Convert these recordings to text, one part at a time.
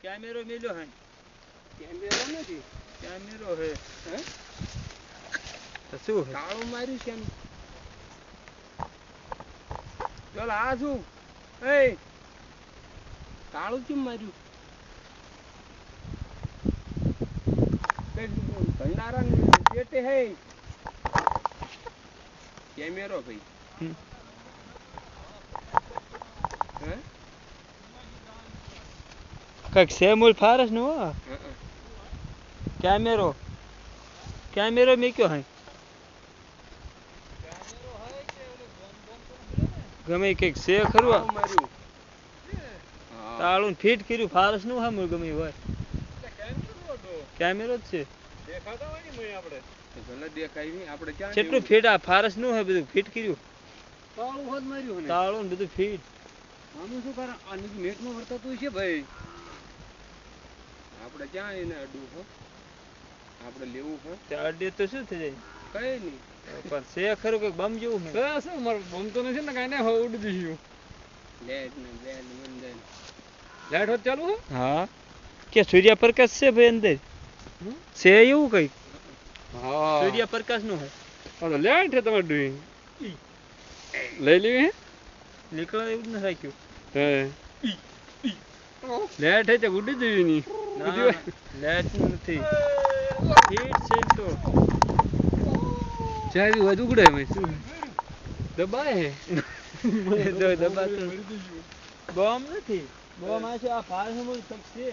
कैमरो मिलो है कैमरो नहीं कैमरो है हैं तो शू है काळो मार्યું છે એમ चल आ शू ए કાળું કેમ માર્યું भंडारा पेटे है કેમેરો ભાઈ हैं कक सेमुल फारस नो कैमरो कैमरो में क्यों है गमे के से खरवा કાળું માર્યું હા ताळून फिट કર્યું फारस નું હા ગમે હોય कैमरो જ છે દેખાતા હોય ને મય આપણે તો ભલે દેખાય નહીં આપણે ક્યાં કેટલું ફિટ આ फारस નું હે બધું ફિટ કર્યું કાળું હોત માર્યું ને તાળું બધું ફિટ આનું શું કરે આની નેટમાં વર્તાતું છે ભાઈ આપણે ક્યાં એને અડવું હો આપણે લેવું હો તે અડે તો શું થઈ જાય કઈ નહીં પણ છે ખરું કે બમ જેવું હે શું મારું બમ તો નથી ને કાંઈ ને ઉડી દીધું લેટ ને બેલ મંદન લાઈટ હોત ચાલુ હો હા કે સૂર્યપ્રકાશ છે ભાઈ અંદર છે એવું કઈ હા સૂર્યપ્રકાશ નું હે તો લાઈટ છે તમારે ડુઈ લઈ લેવી હે નીકળે એવું જ ન રાખ્યું હે લાઈટ હે તો ઉડી દેવી ની ના લાઈટ નથી ફિટ છે તો ચાવી વધુ ઉગડે મેં શું દબાય હે દબા તો બોમ્બ નથી બોમ્બ આ છે આ ફાયર નું સબ છે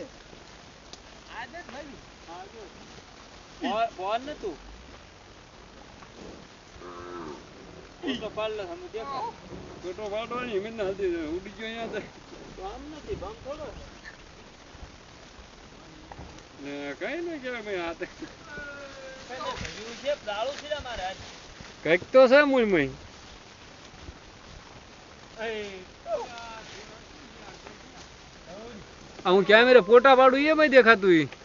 આદત ભાઈ બોલ નતું તો પાડલે હમ દેખા ફોટો ફાટો નહીં મેં નથી ઉડી ગયો અહીંયા તો બોમ્બ નથી બોમ્બ થોડો કઈ નહીં કહેવાય ભાઈ હાથે છે દાળું છે મારે કંઈક તો છે મૂળમાં હું કેમેરે ફોટા પાડું એ ભાઈ દેખાતું